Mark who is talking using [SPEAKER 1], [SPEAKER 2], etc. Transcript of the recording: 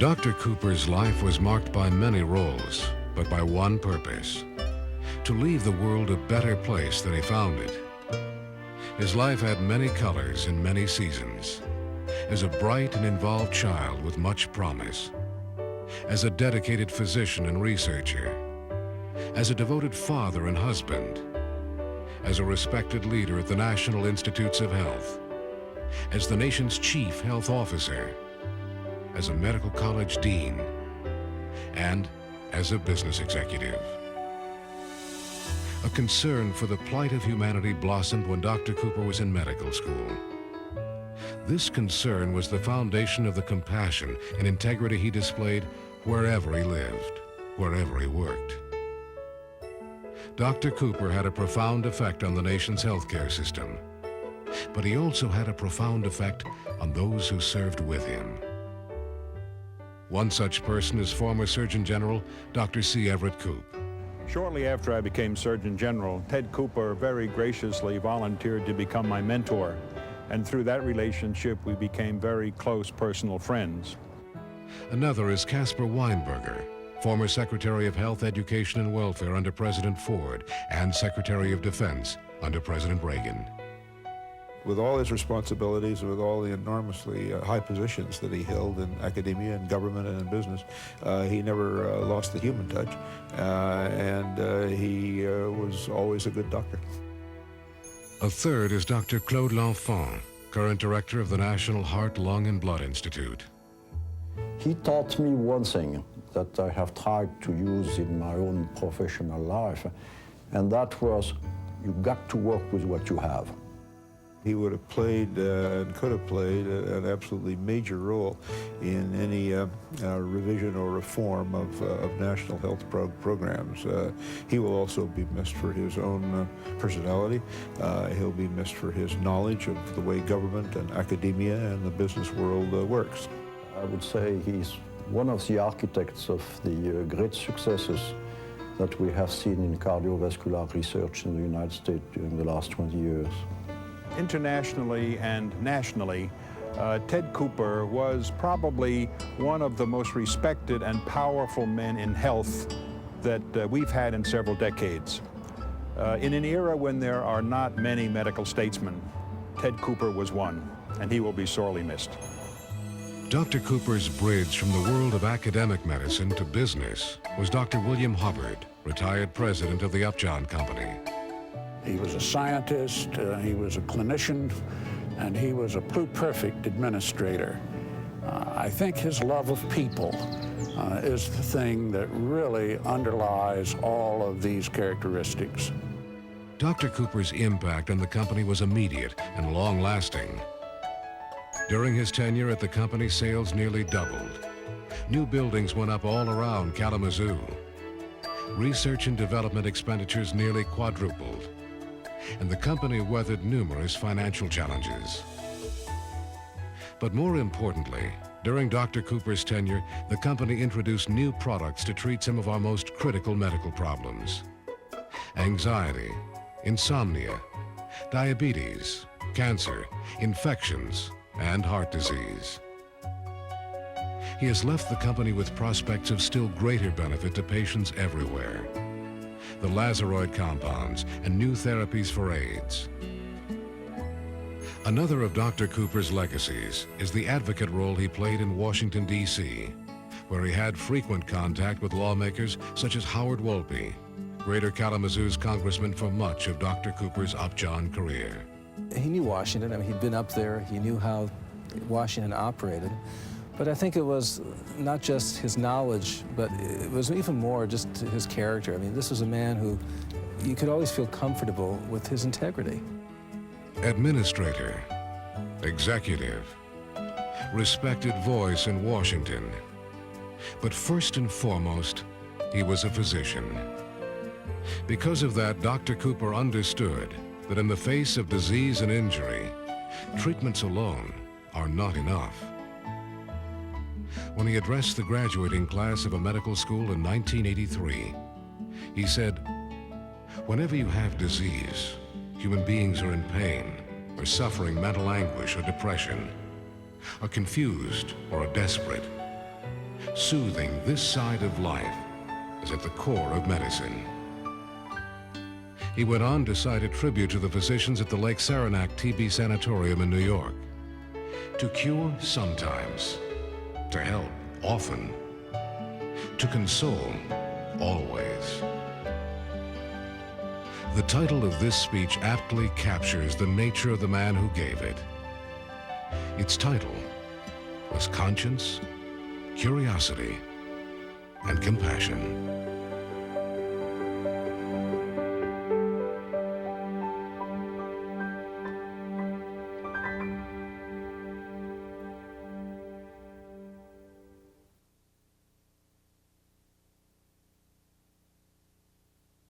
[SPEAKER 1] Dr. Cooper's life was marked by many roles, but by one purpose: to leave the world a better place than he found it. His life had many colors and many seasons. As a bright and involved child with much promise, as a dedicated physician and researcher, as a devoted father and husband, as a respected leader at the National Institutes of Health, as the nation's chief health officer, as a medical college dean, and as a business executive. A concern for the plight of humanity blossomed when Dr. Cooper was in medical school. This concern was the foundation of the compassion and integrity he displayed wherever he lived, wherever he worked. Dr. Cooper had a profound effect on the nation's healthcare system, but he also had a profound effect on those who served with him. One such person is former Surgeon General Dr. C. Everett Koop.
[SPEAKER 2] Shortly after I became Surgeon General, Ted Cooper very graciously volunteered to become my mentor, and through that relationship we became very close personal friends.
[SPEAKER 1] Another is Caspar Weinberger, former Secretary of Health, Education, and Welfare under President Ford and Secretary of Defense under President Reagan.
[SPEAKER 3] With all his responsibilities, with all the enormously high positions that he held in academia and government and in business, he never lost the human touch, and he was always a good doctor.
[SPEAKER 1] A third is Dr. Claude L'Enfant, current director of the National Heart, Lung, and Blood Institute.
[SPEAKER 4] He taught me one thing that I have tried to use in my own professional life, and that was, you got to work with what you have.
[SPEAKER 3] He would have played and could have played an absolutely major role in any revision or reform of national health programs. He will also be missed for his own personality. He'll be missed for his knowledge of the way government and academia and the business world works.
[SPEAKER 4] I would say he's one of the architects of the great successes that we have seen in cardiovascular research in the United States during the last 20 years.
[SPEAKER 2] Internationally and nationally, Ted Cooper was probably one of the most respected and powerful men in health that we've had in several decades. In an era when there are not many medical statesmen, Ted Cooper was one, and he will be sorely missed.
[SPEAKER 1] Dr. Cooper's bridge from the world of academic medicine to business was Dr. William Hubbard, retired president of the Upjohn Company.
[SPEAKER 5] He was a scientist, he was a clinician, and he was a perfect administrator. I think his love of people is the thing that really underlies all of these characteristics.
[SPEAKER 1] Dr. Cooper's impact on the company was immediate and long-lasting. During his tenure at the company, sales nearly doubled. New buildings went up all around Kalamazoo. Research and development expenditures nearly quadrupled, and the company weathered numerous financial challenges. But more importantly, during Dr. Cooper's tenure, the company introduced new products to treat some of our most critical medical problems: anxiety, insomnia, diabetes, cancer, infections, and heart disease. He has left the company with prospects of still greater benefit to patients everywhere: the Lazaroid compounds and new therapies for AIDS. Another of Dr. Cooper's legacies is the advocate role he played in Washington, D.C., where he had frequent contact with lawmakers such as Howard Wolpe, Greater Kalamazoo's congressman for much of Dr. Cooper's Upjohn career.
[SPEAKER 6] He knew Washington. I mean, he'd been up there. He knew how Washington operated. But I think it was not just his knowledge, but it was even more just his character. I mean, this was a man who you could always feel comfortable with his integrity.
[SPEAKER 1] Administrator, executive, respected voice in Washington. But first and foremost, he was a physician. Because of that, Dr. Cooper understood that in the face of disease and injury, treatments alone are not enough. When he addressed the graduating class of a medical school in 1983, he said, "Whenever you have disease, human beings are in pain, or suffering mental anguish or depression, are confused or are desperate. Soothing this side of life is at the core of medicine. He went on to cite a tribute to the physicians at the Lake Saranac TB Sanatorium in New York. To cure sometimes, to help often, to console always. The title of this speech aptly captures the nature of the man who gave it. Its title was Conscience, Curiosity, and Compassion.